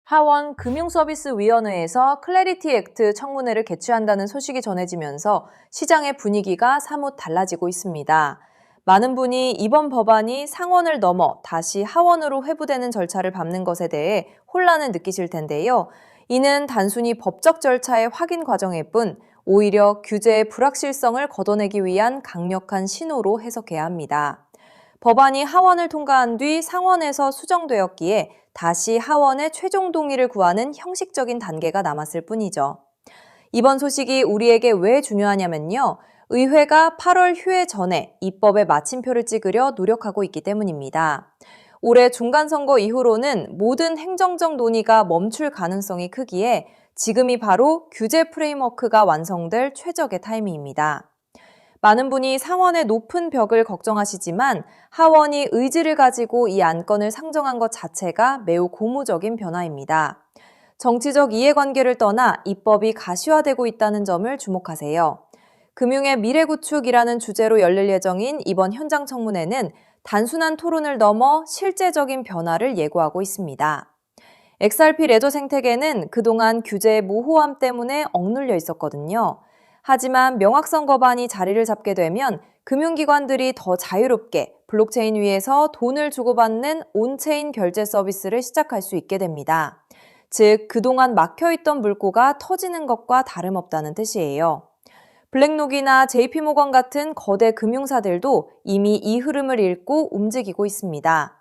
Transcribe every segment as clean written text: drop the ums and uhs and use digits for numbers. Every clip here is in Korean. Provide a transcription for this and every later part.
하원 금융서비스위원회에서 클래리티 액트 청문회를 개최한다는 소식이 전해지면서 시장의 분위기가 사뭇 달라지고 있습니다. 많은 분이 이번 법안이 상원을 넘어 다시 하원으로 회부되는 절차를 밟는 것에 대해 혼란을 느끼실 텐데요. 이는 단순히 법적 절차의 확인 과정일 뿐 오히려 규제의 불확실성을 걷어내기 위한 강력한 신호로 해석해야 합니다. 법안이 하원을 통과한 뒤 상원에서 수정되었기에 다시 하원의 최종 동의를 구하는 형식적인 단계가 남았을 뿐이죠. 이번 소식이 우리에게 왜 중요하냐면요. 의회가 8월 휴회 전에 입법에 마침표를 찍으려 노력하고 있기 때문입니다. 올해 중간선거 이후로는 모든 행정적 논의가 멈출 가능성이 크기에 지금이 바로 규제 프레임워크가 완성될 최적의 타이밍입니다. 많은 분이 상원의 높은 벽을 걱정하시지만 하원이 의지를 가지고 이 안건을 상정한 것 자체가 매우 고무적인 변화입니다. 정치적 이해관계를 떠나 입법이 가시화되고 있다는 점을 주목하세요. 금융의 미래구축이라는 주제로 열릴 예정인 이번 현장 청문회는 단순한 토론을 넘어 실제적인 변화를 예고하고 있습니다. XRP 레저 생태계는 그동안 규제의 모호함 때문에 억눌려 있었거든요. 하지만 명확성 법안이 자리를 잡게 되면 금융기관들이 더 자유롭게 블록체인 위에서 돈을 주고받는 온체인 결제 서비스를 시작할 수 있게 됩니다. 즉, 그동안 막혀있던 물꼬가 터지는 것과 다름없다는 뜻이에요. 블랙록이나 JP모건 같은 거대 금융사들도 이미 이 흐름을 읽고 움직이고 있습니다.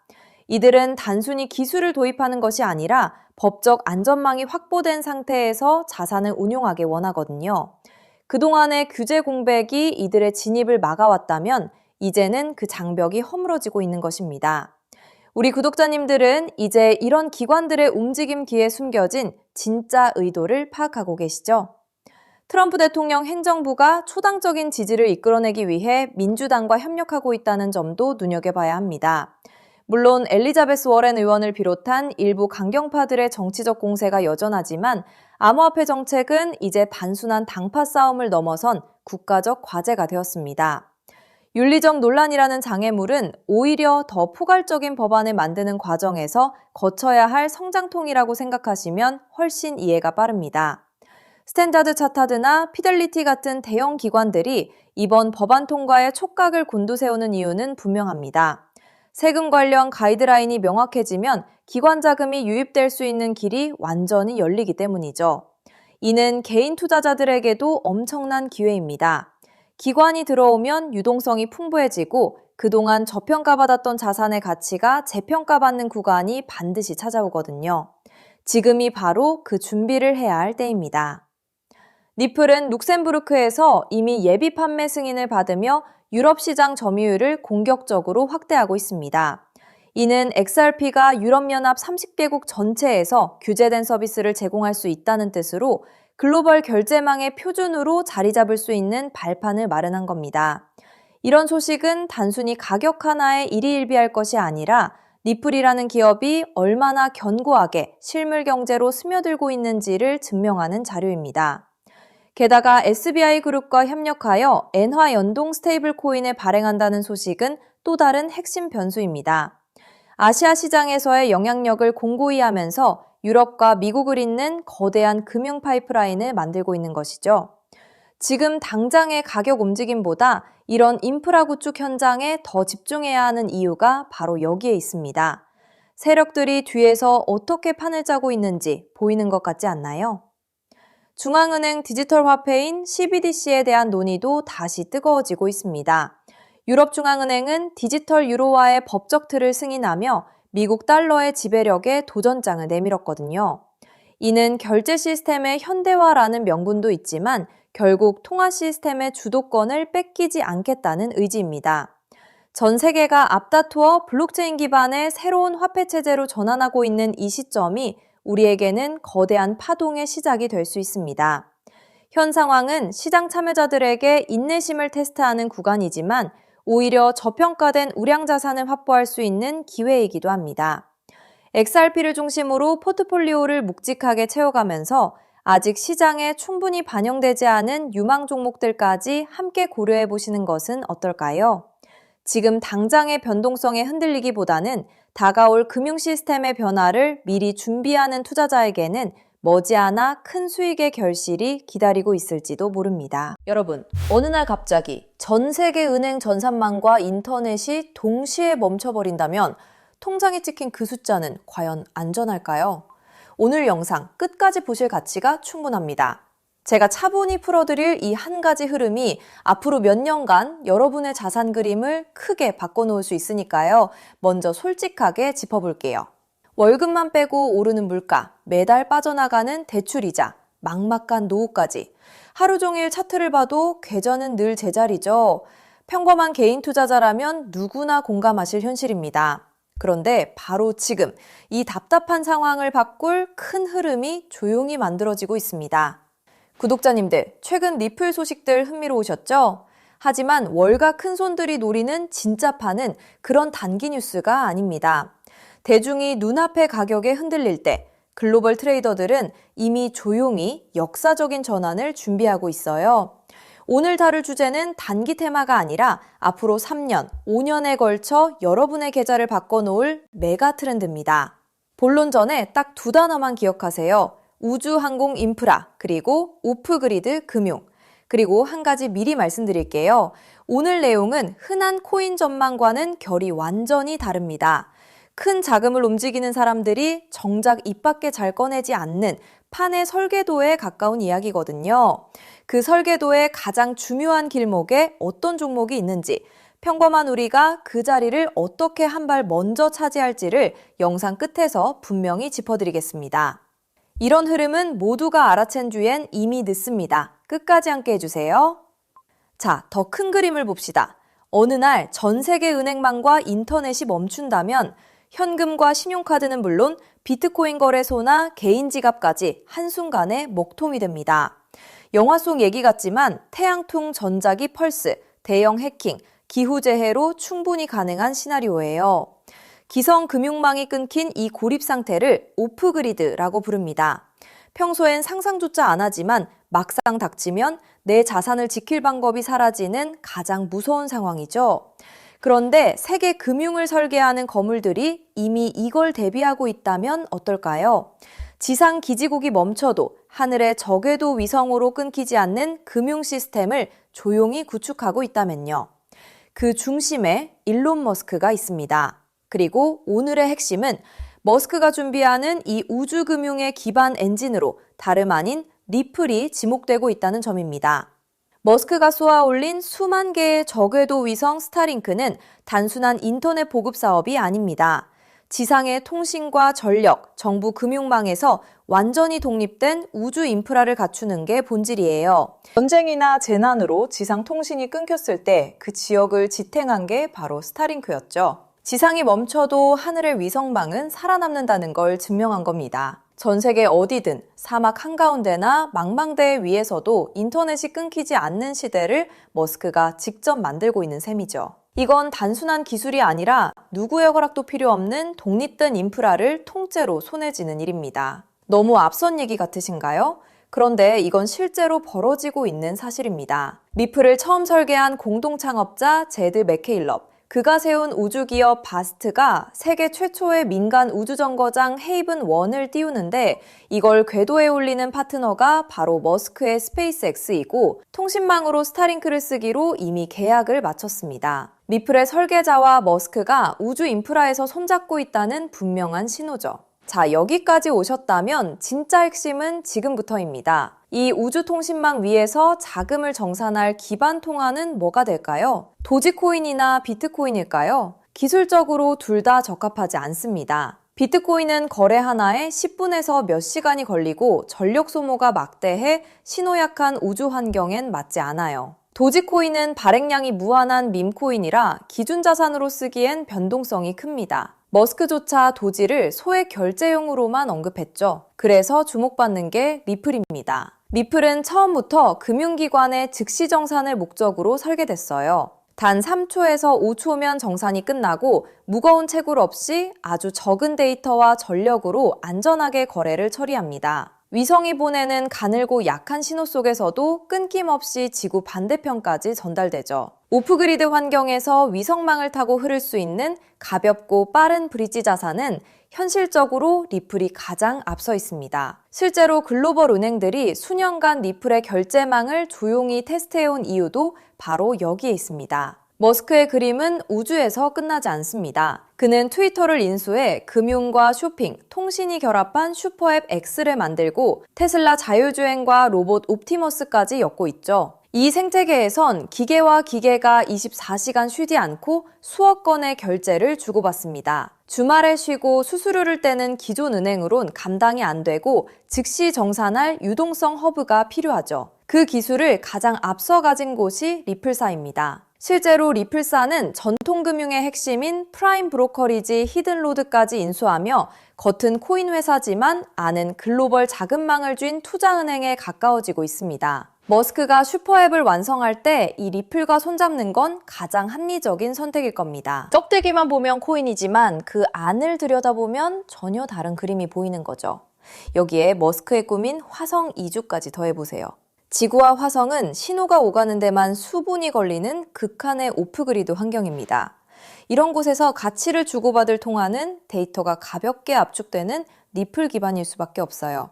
이들은 단순히 기술을 도입하는 것이 아니라 법적 안전망이 확보된 상태에서 자산을 운용하기 원하거든요. 그동안의 규제 공백이 이들의 진입을 막아왔다면 이제는 그 장벽이 허물어지고 있는 것입니다. 우리 구독자님들은 이제 이런 기관들의 움직임 뒤에 숨겨진 진짜 의도를 파악하고 계시죠? 트럼프 대통령 행정부가 초당적인 지지를 이끌어내기 위해 민주당과 협력하고 있다는 점도 눈여겨봐야 합니다. 물론 엘리자베스 워렌 의원을 비롯한 일부 강경파들의 정치적 공세가 여전하지만 암호화폐 정책은 이제 단순한 당파 싸움을 넘어선 국가적 과제가 되었습니다. 윤리적 논란이라는 장애물은 오히려 더 포괄적인 법안을 만드는 과정에서 거쳐야 할 성장통이라고 생각하시면 훨씬 이해가 빠릅니다. 스탠다드 차타드나 피델리티 같은 대형 기관들이 이번 법안 통과에 촉각을 곤두세우는 이유는 분명합니다. 세금 관련 가이드라인이 명확해지면 기관 자금이 유입될 수 있는 길이 완전히 열리기 때문이죠. 이는 개인 투자자들에게도 엄청난 기회입니다. 기관이 들어오면 유동성이 풍부해지고 그동안 저평가받았던 자산의 가치가 재평가받는 구간이 반드시 찾아오거든요. 지금이 바로 그 준비를 해야 할 때입니다. 리플은 룩셈부르크에서 이미 예비 판매 승인을 받으며 유럽 시장 점유율을 공격적으로 확대하고 있습니다. 이는 XRP가 유럽연합 30개국 전체에서 규제된 서비스를 제공할 수 있다는 뜻으로 글로벌 결제망의 표준으로 자리 잡을 수 있는 발판을 마련한 겁니다. 이런 소식은 단순히 가격 하나에 일희일비할 것이 아니라 리플이라는 기업이 얼마나 견고하게 실물 경제로 스며들고 있는지를 증명하는 자료입니다. 게다가 SBI그룹과 협력하여 엔화 연동 스테이블 코인을 발행한다는 소식은 또 다른 핵심 변수입니다. 아시아 시장에서의 영향력을 공고히 하면서 유럽과 미국을 잇는 거대한 금융 파이프라인을 만들고 있는 것이죠. 지금 당장의 가격 움직임보다 이런 인프라 구축 현장에 더 집중해야 하는 이유가 바로 여기에 있습니다. 세력들이 뒤에서 어떻게 판을 짜고 있는지 보이는 것 같지 않나요? 중앙은행 디지털 화폐인 CBDC에 대한 논의도 다시 뜨거워지고 있습니다. 유럽중앙은행은 디지털 유로화의 법적 틀을 승인하며 미국 달러의 지배력에 도전장을 내밀었거든요. 이는 결제 시스템의 현대화라는 명분도 있지만 결국 통화 시스템의 주도권을 뺏기지 않겠다는 의지입니다. 전 세계가 앞다투어 블록체인 기반의 새로운 화폐 체제로 전환하고 있는 이 시점이 우리에게는 거대한 파동의 시작이 될 수 있습니다. 현 상황은 시장 참여자들에게 인내심을 테스트하는 구간이지만 오히려 저평가된 우량 자산을 확보할 수 있는 기회이기도 합니다. XRP를 중심으로 포트폴리오를 묵직하게 채워가면서 아직 시장에 충분히 반영되지 않은 유망 종목들까지 함께 고려해 보시는 것은 어떨까요? 지금 당장의 변동성에 흔들리기보다는 다가올 금융 시스템의 변화를 미리 준비하는 투자자에게는 머지않아 큰 수익의 결실이 기다리고 있을지도 모릅니다. 여러분, 어느 날 갑자기 전 세계 은행 전산망과 인터넷이 동시에 멈춰버린다면 통장에 찍힌 그 숫자는 과연 안전할까요? 오늘 영상 끝까지 보실 가치가 충분합니다. 제가 차분히 풀어드릴 이 한 가지 흐름이 앞으로 몇 년간 여러분의 자산 그림을 크게 바꿔놓을 수 있으니까요. 먼저 솔직하게 짚어볼게요. 월급만 빼고 오르는 물가, 매달 빠져나가는 대출이자, 막막한 노후까지. 하루 종일 차트를 봐도 궤전은 늘 제자리죠. 평범한 개인 투자자라면 누구나 공감하실 현실입니다. 그런데 바로 지금 이 답답한 상황을 바꿀 큰 흐름이 조용히 만들어지고 있습니다. 구독자님들, 최근 리플 소식들 흥미로우셨죠? 하지만 월가 큰손들이 노리는 진짜 판은 그런 단기 뉴스가 아닙니다. 대중이 눈앞의 가격에 흔들릴 때 글로벌 트레이더들은 이미 조용히 역사적인 전환을 준비하고 있어요. 오늘 다룰 주제는 단기 테마가 아니라 앞으로 3년, 5년에 걸쳐 여러분의 계좌를 바꿔놓을 메가 트렌드입니다. 본론 전에 딱 두 단어만 기억하세요. 우주 항공 인프라, 그리고 오프그리드 금융. 그리고 한 가지 미리 말씀드릴게요. 오늘 내용은 흔한 코인 전망과는 결이 완전히 다릅니다. 큰 자금을 움직이는 사람들이 정작 입 밖에 잘 꺼내지 않는 판의 설계도에 가까운 이야기거든요. 그 설계도의 가장 중요한 길목에 어떤 종목이 있는지, 평범한 우리가 그 자리를 어떻게 한 발 먼저 차지할지를 영상 끝에서 분명히 짚어드리겠습니다. 이런 흐름은 모두가 알아챈 뒤엔 이미 늦습니다. 끝까지 함께 해주세요. 자, 더 큰 그림을 봅시다. 어느 날 전 세계 은행망과 인터넷이 멈춘다면 현금과 신용카드는 물론 비트코인 거래소나 개인 지갑까지 한순간에 먹통이 됩니다. 영화 속 얘기 같지만 태양풍 전자기 펄스, 대형 해킹, 기후재해로 충분히 가능한 시나리오예요. 기성 금융망이 끊긴 이 고립 상태를 오프그리드라고 부릅니다. 평소엔 상상조차 안 하지만 막상 닥치면 내 자산을 지킬 방법이 사라지는 가장 무서운 상황이죠. 그런데 세계 금융을 설계하는 거물들이 이미 이걸 대비하고 있다면 어떨까요? 지상 기지국이 멈춰도 하늘의 저궤도 위성으로 끊기지 않는 금융 시스템을 조용히 구축하고 있다면요. 그 중심에 일론 머스크가 있습니다. 그리고 오늘의 핵심은 머스크가 준비하는 이 우주금융의 기반 엔진으로 다름 아닌 리플이 지목되고 있다는 점입니다. 머스크가 쏘아올린 수만 개의 저궤도 위성 스타링크는 단순한 인터넷 보급 사업이 아닙니다. 지상의 통신과 전력, 정부 금융망에서 완전히 독립된 우주 인프라를 갖추는 게 본질이에요. 전쟁이나 재난으로 지상 통신이 끊겼을 때 그 지역을 지탱한 게 바로 스타링크였죠. 지상이 멈춰도 하늘의 위성망은 살아남는다는 걸 증명한 겁니다. 전 세계 어디든 사막 한가운데나 망망대해 위에서도 인터넷이 끊기지 않는 시대를 머스크가 직접 만들고 있는 셈이죠. 이건 단순한 기술이 아니라 누구의 허락도 필요 없는 독립된 인프라를 통째로 손에 쥐는 일입니다. 너무 앞선 얘기 같으신가요? 그런데 이건 실제로 벌어지고 있는 사실입니다. 리플을 처음 설계한 공동 창업자 제드 맥케일럽, 그가 세운 우주기업 바스트가 세계 최초의 민간 우주정거장 헤이븐 1을 띄우는데 이걸 궤도에 올리는 파트너가 바로 머스크의 스페이스X이고 통신망으로 스타링크를 쓰기로 이미 계약을 마쳤습니다. 리플의 설계자와 머스크가 우주 인프라에서 손잡고 있다는 분명한 신호죠. 자, 여기까지 오셨다면 진짜 핵심은 지금부터입니다. 이 우주통신망 위에서 자금을 정산할 기반 통화는 뭐가 될까요? 도지코인이나 비트코인일까요? 기술적으로 둘 다 적합하지 않습니다. 비트코인은 거래 하나에 10분에서 몇 시간이 걸리고 전력 소모가 막대해 신호약한 우주 환경엔 맞지 않아요. 도지코인은 발행량이 무한한 밈코인이라 기준 자산으로 쓰기엔 변동성이 큽니다. 머스크조차 도지를 소액 결제용으로만 언급했죠. 그래서 주목받는 게 리플입니다. 리플은 처음부터 금융기관의 즉시 정산을 목적으로 설계됐어요. 단 3초에서 5초면 정산이 끝나고 무거운 채굴 없이 아주 적은 데이터와 전력으로 안전하게 거래를 처리합니다. 위성이 보내는 가늘고 약한 신호 속에서도 끊김없이 지구 반대편까지 전달되죠. 오프그리드 환경에서 위성망을 타고 흐를 수 있는 가볍고 빠른 브릿지 자산은 현실적으로 리플이 가장 앞서 있습니다. 실제로 글로벌 은행들이 수년간 리플의 결제망을 조용히 테스트해온 이유도 바로 여기에 있습니다. 머스크의 그림은 우주에서 끝나지 않습니다. 그는 트위터를 인수해 금융과 쇼핑, 통신이 결합한 슈퍼앱 X를 만들고 테슬라 자율주행과 로봇 옵티머스까지 엮고 있죠. 이 생태계에선 기계와 기계가 24시간 쉬지 않고 수억 건의 결제를 주고받습니다. 주말에 쉬고 수수료를 떼는 기존 은행으론 감당이 안 되고 즉시 정산할 유동성 허브가 필요하죠. 그 기술을 가장 앞서 가진 곳이 리플사입니다. 실제로 리플사는 전통금융의 핵심인 프라임 브로커리지 히든로드까지 인수하며 겉은 코인 회사지만 안은 글로벌 자금망을 쥔 투자은행에 가까워지고 있습니다. 머스크가 슈퍼앱을 완성할 때 이 리플과 손잡는 건 가장 합리적인 선택일 겁니다. 쩍대기만 보면 코인이지만 그 안을 들여다보면 전혀 다른 그림이 보이는 거죠. 여기에 머스크의 꿈인 화성 이주까지 더해보세요. 지구와 화성은 신호가 오가는 데만 수분이 걸리는 극한의 오프그리드 환경입니다. 이런 곳에서 가치를 주고받을 통화는 데이터가 가볍게 압축되는 리플 기반일 수밖에 없어요.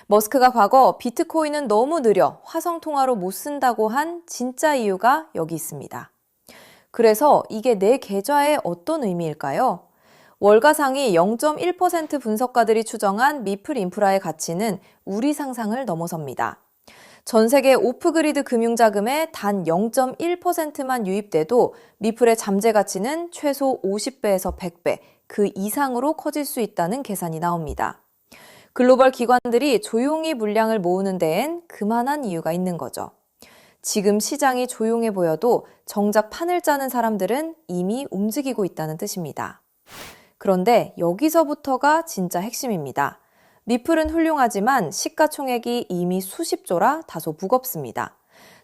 머스크가 과거 비트코인은 너무 느려 화성 통화로 못 쓴다고 한 진짜 이유가 여기 있습니다. 그래서 이게 내 계좌에 어떤 의미일까요? 월가 상위 0.1% 분석가들이 추정한 리플 인프라의 가치는 우리 상상을 넘어섭니다. 전 세계 오프그리드 금융자금의 단 0.1%만 유입돼도 리플의 잠재 가치는 최소 50배에서 100배, 그 이상으로 커질 수 있다는 계산이 나옵니다. 글로벌 기관들이 조용히 물량을 모으는 데엔 그만한 이유가 있는 거죠. 지금 시장이 조용해 보여도 정작 판을 짜는 사람들은 이미 움직이고 있다는 뜻입니다. 그런데 여기서부터가 진짜 핵심입니다. 리플은 훌륭하지만 시가총액이 이미 수십조라 다소 무겁습니다.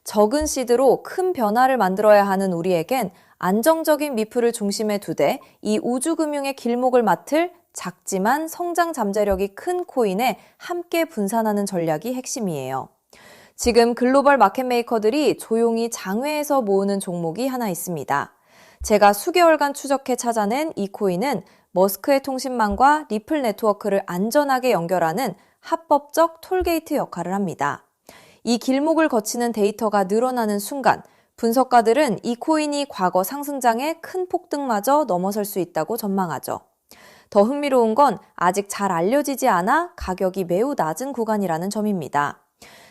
적은 시드로 큰 변화를 만들어야 하는 우리에겐 안정적인 리플을 중심에 두되 이 우주금융의 길목을 맡을 작지만 성장 잠재력이 큰 코인에 함께 분산하는 전략이 핵심이에요. 지금 글로벌 마켓메이커들이 조용히 장외에서 모으는 종목이 하나 있습니다. 제가 수개월간 추적해 찾아낸 이 코인은 머스크의 통신망과 리플 네트워크를 안전하게 연결하는 합법적 톨게이트 역할을 합니다. 이 길목을 거치는 데이터가 늘어나는 순간 분석가들은 이 코인이 과거 상승장의 큰 폭등마저 넘어설 수 있다고 전망하죠. 더 흥미로운 건 아직 잘 알려지지 않아 가격이 매우 낮은 구간이라는 점입니다.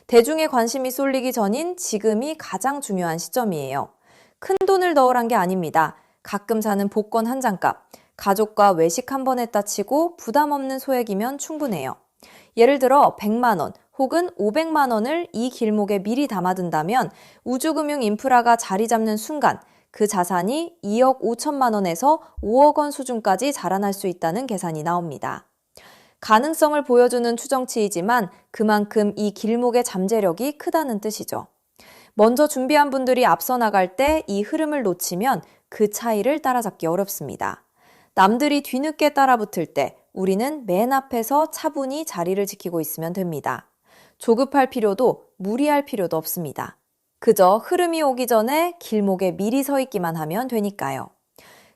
대중의 관심이 쏠리기 전인 지금이 가장 중요한 시점이에요. 큰 돈을 넣으란 게 아닙니다. 가끔 사는 복권 한 장값, 가족과 외식 한 번 했다 치고 부담 없는 소액이면 충분해요. 예를 들어 100만 원 혹은 500만 원을 이 길목에 미리 담아둔다면 우주금융 인프라가 자리 잡는 순간 그 자산이 2억 5천만 원에서 5억 원 수준까지 자라날 수 있다는 계산이 나옵니다. 가능성을 보여주는 추정치이지만 그만큼 이 길목의 잠재력이 크다는 뜻이죠. 먼저 준비한 분들이 앞서 나갈 때 이 흐름을 놓치면 그 차이를 따라잡기 어렵습니다. 남들이 뒤늦게 따라붙을 때 우리는 맨 앞에서 차분히 자리를 지키고 있으면 됩니다. 조급할 필요도 무리할 필요도 없습니다. 그저 흐름이 오기 전에 길목에 미리 서 있기만 하면 되니까요.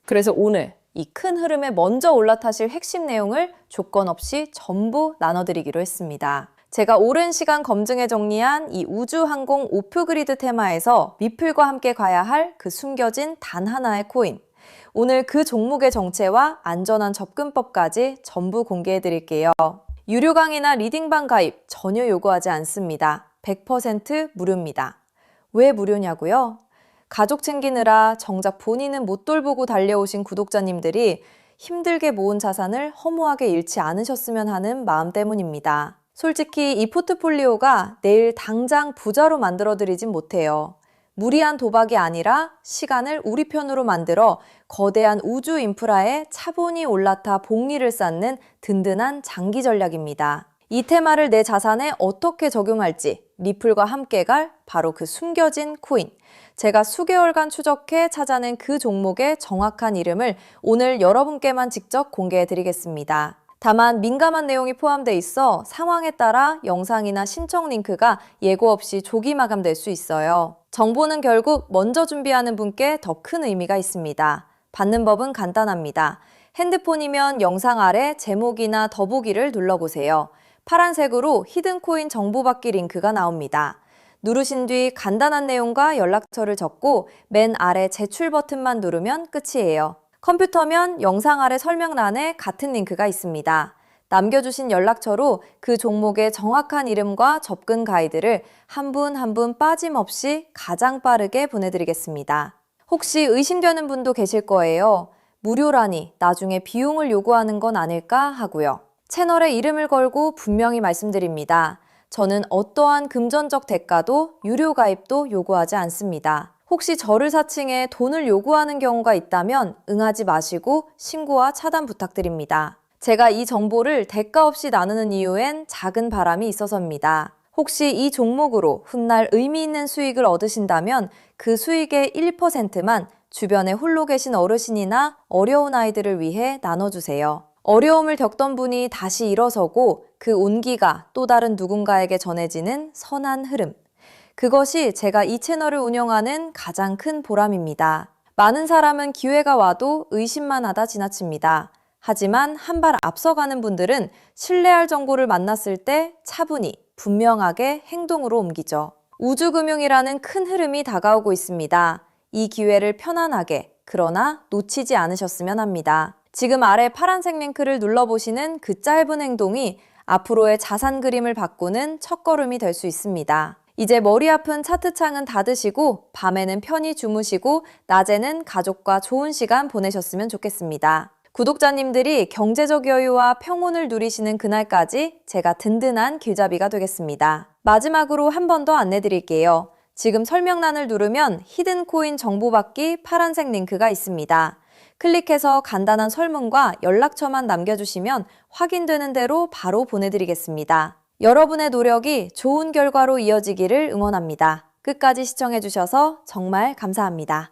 그래서 오늘 이 큰 흐름에 먼저 올라타실 핵심 내용을 조건 없이 전부 나눠드리기로 했습니다. 제가 오랜 시간 검증해 정리한 이 우주항공 오프그리드 테마에서 리플과 함께 가야 할 그 숨겨진 단 하나의 코인. 오늘 그 종목의 정체와 안전한 접근법까지 전부 공개해 드릴게요. 유료 강의나 리딩방 가입 전혀 요구하지 않습니다. 100% 무료입니다. 왜 무료냐고요? 가족 챙기느라 정작 본인은 못 돌보고 달려오신 구독자님들이 힘들게 모은 자산을 허무하게 잃지 않으셨으면 하는 마음 때문입니다. 솔직히 이 포트폴리오가 내일 당장 부자로 만들어드리진 못해요. 무리한 도박이 아니라 시간을 우리 편으로 만들어 거대한 우주 인프라에 차분히 올라타 복리를 쌓는 든든한 장기 전략입니다. 이 테마를 내 자산에 어떻게 적용할지 리플과 함께 갈 바로 그 숨겨진 코인. 제가 수개월간 추적해 찾아낸 그 종목의 정확한 이름을 오늘 여러분께만 직접 공개해 드리겠습니다. 다만 민감한 내용이 포함돼 있어 상황에 따라 영상이나 신청 링크가 예고 없이 조기 마감될 수 있어요. 정보는 결국 먼저 준비하는 분께 더 큰 의미가 있습니다. 받는 법은 간단합니다. 핸드폰이면 영상 아래 제목이나 더보기를 눌러보세요. 파란색으로 히든코인 정보 받기 링크가 나옵니다. 누르신 뒤 간단한 내용과 연락처를 적고 맨 아래 제출 버튼만 누르면 끝이에요. 컴퓨터면 영상 아래 설명란에 같은 링크가 있습니다. 남겨주신 연락처로 그 종목의 정확한 이름과 접근 가이드를 한 분 한 분 빠짐없이 가장 빠르게 보내드리겠습니다. 혹시 의심되는 분도 계실 거예요. 무료라니 나중에 비용을 요구하는 건 아닐까 하고요. 채널에 이름을 걸고 분명히 말씀드립니다. 저는 어떠한 금전적 대가도 유료 가입도 요구하지 않습니다. 혹시 저를 사칭해 돈을 요구하는 경우가 있다면 응하지 마시고 신고와 차단 부탁드립니다. 제가 이 정보를 대가 없이 나누는 이유엔 작은 바람이 있어서입니다. 혹시 이 종목으로 훗날 의미 있는 수익을 얻으신다면 그 수익의 1%만 주변에 홀로 계신 어르신이나 어려운 아이들을 위해 나눠주세요. 어려움을 겪던 분이 다시 일어서고 그 온기가 또 다른 누군가에게 전해지는 선한 흐름. 그것이 제가 이 채널을 운영하는 가장 큰 보람입니다. 많은 사람은 기회가 와도 의심만 하다 지나칩니다. 하지만 한 발 앞서가는 분들은 신뢰할 정보를 만났을 때 차분히 분명하게 행동으로 옮기죠. 우주금융이라는 큰 흐름이 다가오고 있습니다. 이 기회를 편안하게 그러나 놓치지 않으셨으면 합니다. 지금 아래 파란색 링크를 눌러보시는 그 짧은 행동이 앞으로의 자산 그림을 바꾸는 첫걸음이 될 수 있습니다. 이제 머리 아픈 차트창은 닫으시고 밤에는 편히 주무시고 낮에는 가족과 좋은 시간 보내셨으면 좋겠습니다. 구독자님들이 경제적 여유와 평온을 누리시는 그날까지 제가 든든한 길잡이가 되겠습니다. 마지막으로 한 번 더 안내드릴게요. 지금 설명란을 누르면 히든코인 정보받기 파란색 링크가 있습니다. 클릭해서 간단한 설문과 연락처만 남겨주시면 확인되는 대로 바로 보내드리겠습니다. 여러분의 노력이 좋은 결과로 이어지기를 응원합니다. 끝까지 시청해주셔서 정말 감사합니다.